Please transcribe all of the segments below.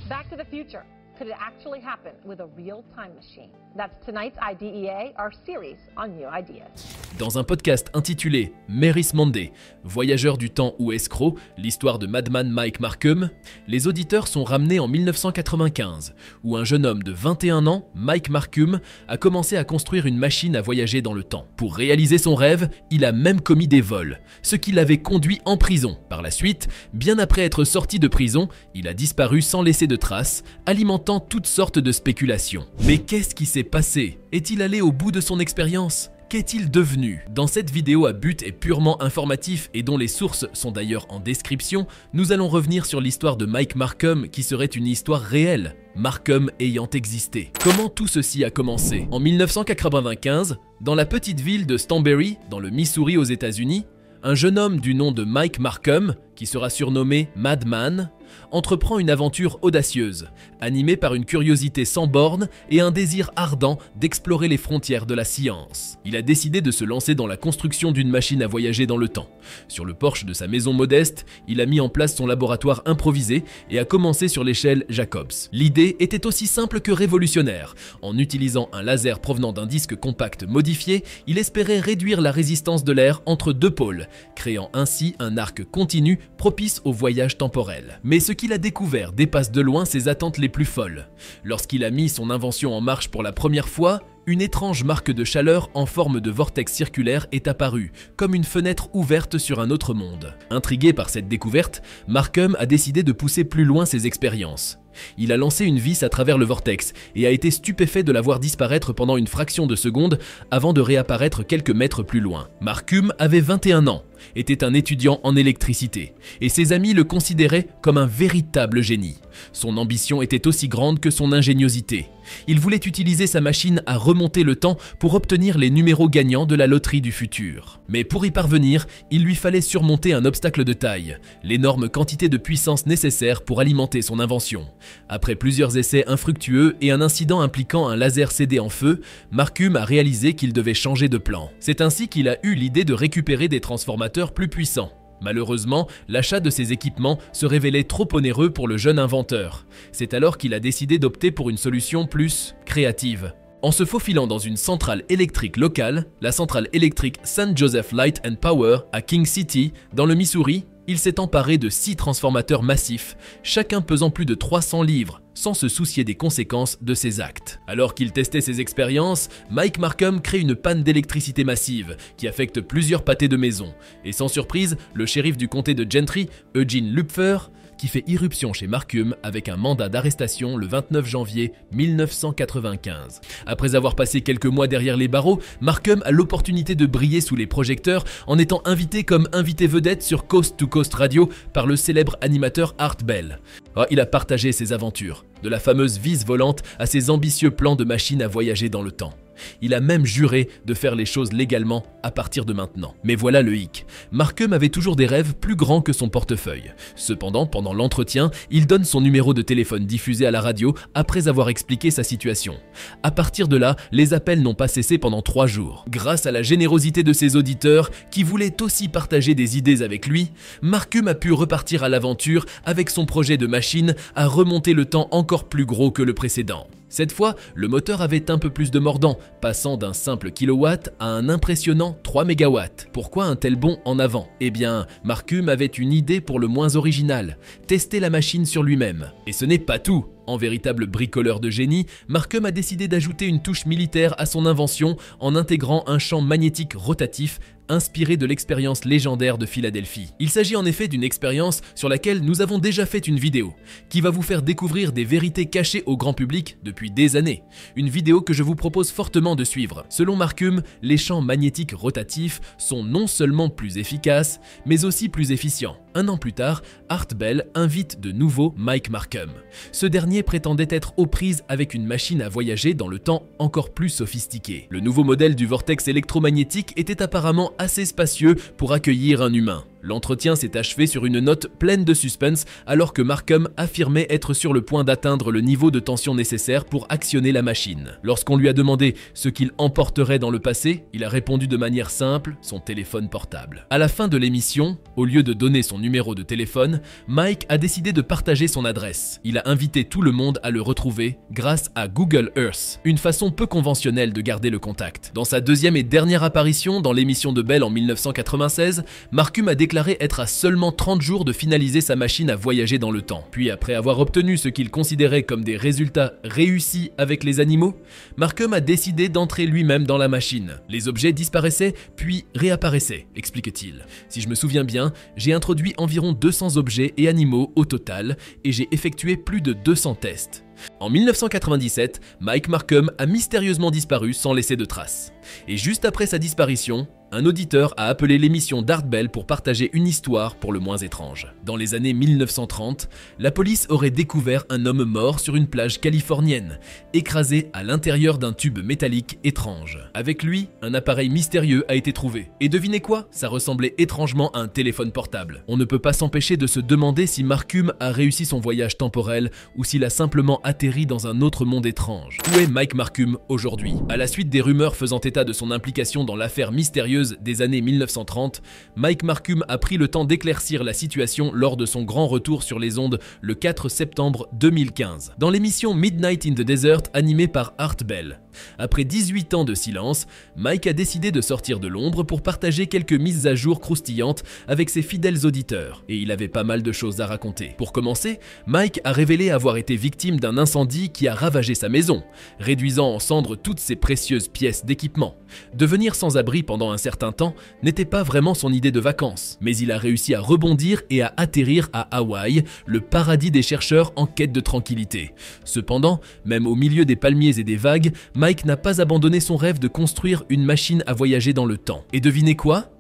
Back to the future. Could it actually happen with a real time machine? That's tonight's IDEA, our series on new ideas. Dans un podcast intitulé Mary's Monday, voyageur du temps ou escroc, l'histoire de Madman Mike Marcum, les auditeurs sont ramenés en 1995, où un jeune homme de 21 ans, Mike Marcum, a commencé à construire une machine à voyager dans le temps. Pour réaliser son rêve, il a même commis des vols, ce qui l'avait conduit en prison. Par la suite, bien après être sorti de prison, il a disparu sans laisser de traces, alimentant toutes sortes de spéculations. Mais qu'est-ce qui s'est passé? Est-il allé au bout de son expérience? Qu'est-il devenu? Dans cette vidéo à but et purement informatif et dont les sources sont d'ailleurs en description, nous allons revenir sur l'histoire de Mike Marcum qui serait une histoire réelle, Marcum ayant existé. Comment tout ceci a commencé? En 1995, dans la petite ville de Stanberry, dans le Missouri aux États-Unis, un jeune homme du nom de Mike Marcum, qui sera surnommé Madman, entreprend une aventure audacieuse, animée par une curiosité sans bornes et un désir ardent d'explorer les frontières de la science. Il a décidé de se lancer dans la construction d'une machine à voyager dans le temps. Sur le porche de sa maison modeste, il a mis en place son laboratoire improvisé et a commencé sur l'échelle Jacobs. L'idée était aussi simple que révolutionnaire. En utilisant un laser provenant d'un disque compact modifié, il espérait réduire la résistance de l'air entre deux pôles, créant ainsi un arc continu propice au voyage temporel. Mais ce qu'il a découvert dépasse de loin ses attentes les plus folles. Lorsqu'il a mis son invention en marche pour la première fois, une étrange marque de chaleur en forme de vortex circulaire est apparue, comme une fenêtre ouverte sur un autre monde. Intrigué par cette découverte, Marcum a décidé de pousser plus loin ses expériences. Il a lancé une vis à travers le vortex et a été stupéfait de la voir disparaître pendant une fraction de seconde avant de réapparaître quelques mètres plus loin. Marcum avait 21 ans, était un étudiant en électricité et ses amis le considéraient comme un véritable génie. Son ambition était aussi grande que son ingéniosité. Il voulait utiliser sa machine à remonter le temps pour obtenir les numéros gagnants de la loterie du futur. Mais pour y parvenir, il lui fallait surmonter un obstacle de taille, l'énorme quantité de puissance nécessaire pour alimenter son invention. Après plusieurs essais infructueux et un incident impliquant un laser cédé en feu, Marcum a réalisé qu'il devait changer de plan. C'est ainsi qu'il a eu l'idée de récupérer des transformateurs plus puissants. Malheureusement, l'achat de ces équipements se révélait trop onéreux pour le jeune inventeur. C'est alors qu'il a décidé d'opter pour une solution plus créative. En se faufilant dans une centrale électrique locale, la centrale électrique St. Joseph Light and Power à King City, dans le Missouri, il s'est emparé de 6 transformateurs massifs, chacun pesant plus de 300 livres, sans se soucier des conséquences de ses actes. Alors qu'il testait ses expériences, Mike Marcum crée une panne d'électricité massive qui affecte plusieurs pâtés de maison. Et sans surprise, le shérif du comté de Gentry, Eugene Lupfer, qui fait irruption chez Marcum avec un mandat d'arrestation le 29 janvier 1995. Après avoir passé quelques mois derrière les barreaux, Marcum a l'opportunité de briller sous les projecteurs en étant invité comme invité vedette sur Coast to Coast Radio par le célèbre animateur Art Bell. Il a partagé ses aventures, de la fameuse vis volante à ses ambitieux plans de machine à voyager dans le temps. Il a même juré de faire les choses légalement à partir de maintenant. Mais voilà le hic. Marcum avait toujours des rêves plus grands que son portefeuille. Cependant, pendant l'entretien, il donne son numéro de téléphone diffusé à la radio après avoir expliqué sa situation. À partir de là, les appels n'ont pas cessé pendant 3 jours. Grâce à la générosité de ses auditeurs, qui voulaient aussi partager des idées avec lui, Marcum a pu repartir à l'aventure avec son projet de machine à remonter le temps encore plus gros que le précédent. Cette fois, le moteur avait un peu plus de mordant, passant d'un simple kilowatt à un impressionnant 3 mégawatts. Pourquoi un tel bond en avant? Eh bien, Marcum avait une idée pour le moins originale, tester la machine sur lui-même. Et ce n'est pas tout. En véritable bricoleur de génie, Marcum a décidé d'ajouter une touche militaire à son invention en intégrant un champ magnétique rotatif inspiré de l'expérience légendaire de Philadelphie. Il s'agit en effet d'une expérience sur laquelle nous avons déjà fait une vidéo, qui va vous faire découvrir des vérités cachées au grand public depuis des années. Une vidéo que je vous propose fortement de suivre. Selon Marcum, les champs magnétiques rotatifs sont non seulement plus efficaces, mais aussi plus efficients. Un an plus tard, Art Bell invite de nouveau Mike Marcum. Ce dernier prétendait être aux prises avec une machine à voyager dans le temps encore plus sophistiquée. Le nouveau modèle du vortex électromagnétique était apparemment assez spacieux pour accueillir un humain. L'entretien s'est achevé sur une note pleine de suspense alors que Markham affirmait être sur le point d'atteindre le niveau de tension nécessaire pour actionner la machine. Lorsqu'on lui a demandé ce qu'il emporterait dans le passé, il a répondu de manière simple, son téléphone portable. À la fin de l'émission, au lieu de donner son numéro de téléphone, Mike a décidé de partager son adresse. Il a invité tout le monde à le retrouver grâce à Google Earth, une façon peu conventionnelle de garder le contact. Dans sa deuxième et dernière apparition dans l'émission de Bell en 1996, Markham a déclaré être à seulement 30 jours de finaliser sa machine à voyager dans le temps. Puis après avoir obtenu ce qu'il considérait comme des résultats réussis avec les animaux, Markham a décidé d'entrer lui-même dans la machine. Les objets disparaissaient puis réapparaissaient, explique-t-il. Si je me souviens bien, j'ai introduit environ 200 objets et animaux au total et j'ai effectué plus de 200 tests. En 1997, Mike Markham a mystérieusement disparu sans laisser de traces. Et juste après sa disparition, un auditeur a appelé l'émission d'Art Bell pour partager une histoire pour le moins étrange. Dans les années 1930, la police aurait découvert un homme mort sur une plage californienne, écrasé à l'intérieur d'un tube métallique étrange. Avec lui, un appareil mystérieux a été trouvé. Et devinez quoi? Ça ressemblait étrangement à un téléphone portable. On ne peut pas s'empêcher de se demander si Markham a réussi son voyage temporel ou s'il a simplement atterri dans un autre monde étrange. Où est Mike Markham aujourd'hui? À la suite des rumeurs faisant état de son implication dans l'affaire mystérieuse des années 1930, Mike Markham a pris le temps d'éclaircir la situation lors de son grand retour sur les ondes le 4 septembre 2015, dans l'émission Midnight in the Desert animée par Art Bell. Après 18 ans de silence, Mike a décidé de sortir de l'ombre pour partager quelques mises à jour croustillantes avec ses fidèles auditeurs, et il avait pas mal de choses à raconter. Pour commencer, Mike a révélé avoir été victime d'un incendie qui a ravagé sa maison, réduisant en cendres toutes ses précieuses pièces d'équipement. Devenir sans abri pendant un certain temps n'était pas vraiment son idée de vacances, mais il a réussi à rebondir et à atterrir à Hawaï, le paradis des chercheurs en quête de tranquillité. Cependant, même au milieu des palmiers et des vagues, Mike n'a pas abandonné son rêve de construire une machine à voyager dans le temps. Et devinez quoi?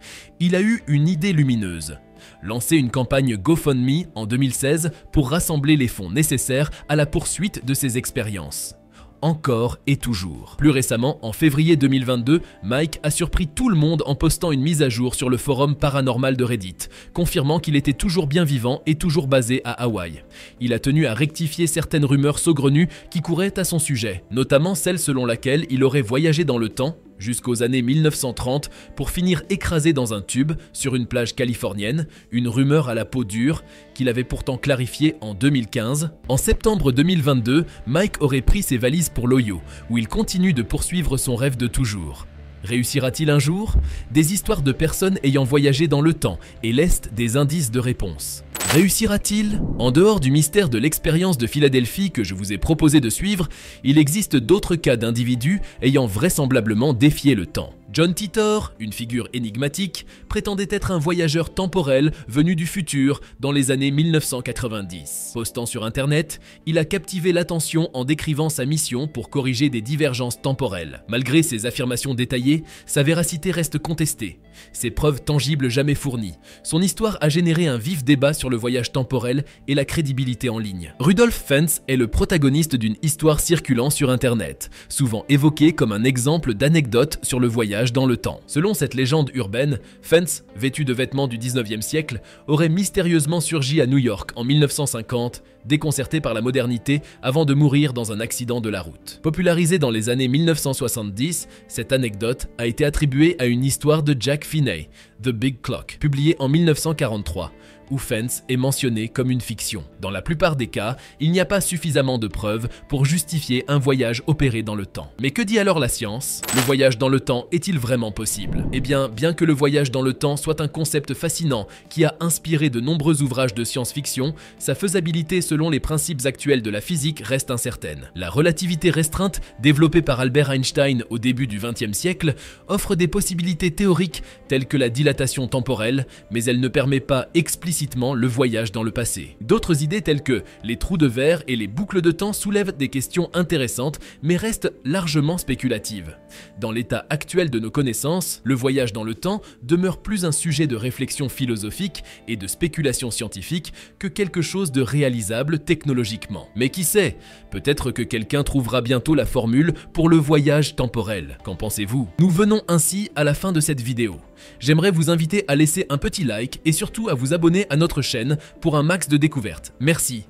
Il a eu une idée lumineuse. Lancer une campagne GoFundMe en 2016 pour rassembler les fonds nécessaires à la poursuite de ses expériences. Encore et toujours. Plus récemment, en février 2022, Mike a surpris tout le monde en postant une mise à jour sur le forum paranormal de Reddit, confirmant qu'il était toujours bien vivant et toujours basé à Hawaï. Il a tenu à rectifier certaines rumeurs saugrenues qui couraient à son sujet, notamment celle selon laquelle il aurait voyagé dans le temps jusqu'aux années 1930 pour finir écrasé dans un tube sur une plage californienne, une rumeur à la peau dure qu'il avait pourtant clarifiée en 2015. En septembre 2022, Mike aurait pris ses valises pour l'Ohio, où il continue de poursuivre son rêve de toujours. Réussira-t-il un jour? Des histoires de personnes ayant voyagé dans le temps et laissent des indices de réponse. Réussira-t-il? En dehors du mystère de l'expérience de Philadelphie que je vous ai proposé de suivre, il existe d'autres cas d'individus ayant vraisemblablement défié le temps. John Titor, une figure énigmatique, prétendait être un voyageur temporel venu du futur dans les années 1990. Postant sur internet, il a captivé l'attention en décrivant sa mission pour corriger des divergences temporelles. Malgré ses affirmations détaillées, sa véracité reste contestée. Ses preuves tangibles jamais fournies. Son histoire a généré un vif débat sur le voyage temporel et la crédibilité en ligne. Rudolph Fentz est le protagoniste d'une histoire circulant sur internet, souvent évoquée comme un exemple d'anecdote sur le voyage dans le temps. Selon cette légende urbaine, Fentz, vêtu de vêtements du 19e siècle, aurait mystérieusement surgi à New York en 1950, déconcerté par la modernité avant de mourir dans un accident de la route. Popularisée dans les années 1970, cette anecdote a été attribuée à une histoire de Jack Finney, The Big Clock, publiée en 1943. Où Fentz est mentionné comme une fiction. Dans la plupart des cas, il n'y a pas suffisamment de preuves pour justifier un voyage opéré dans le temps. Mais que dit alors la science? Le voyage dans le temps est-il vraiment possible? Eh bien que le voyage dans le temps soit un concept fascinant qui a inspiré de nombreux ouvrages de science-fiction, sa faisabilité selon les principes actuels de la physique reste incertaine. La relativité restreinte, développée par Albert Einstein au début du XXe siècle, offre des possibilités théoriques telles que la dilatation temporelle, mais elle ne permet pas explicitement le voyage dans le passé. D'autres idées telles que les trous de verre et les boucles de temps soulèvent des questions intéressantes mais restent largement spéculatives. Dans l'état actuel de nos connaissances, le voyage dans le temps demeure plus un sujet de réflexion philosophique et de spéculation scientifique que quelque chose de réalisable technologiquement. Mais qui sait, peut-être que quelqu'un trouvera bientôt la formule pour le voyage temporel. Qu'en pensez-vous? Nous venons ainsi à la fin de cette vidéo. J'aimerais vous inviter à laisser un petit like et surtout à vous abonner à notre chaîne pour un max de découvertes. Merci.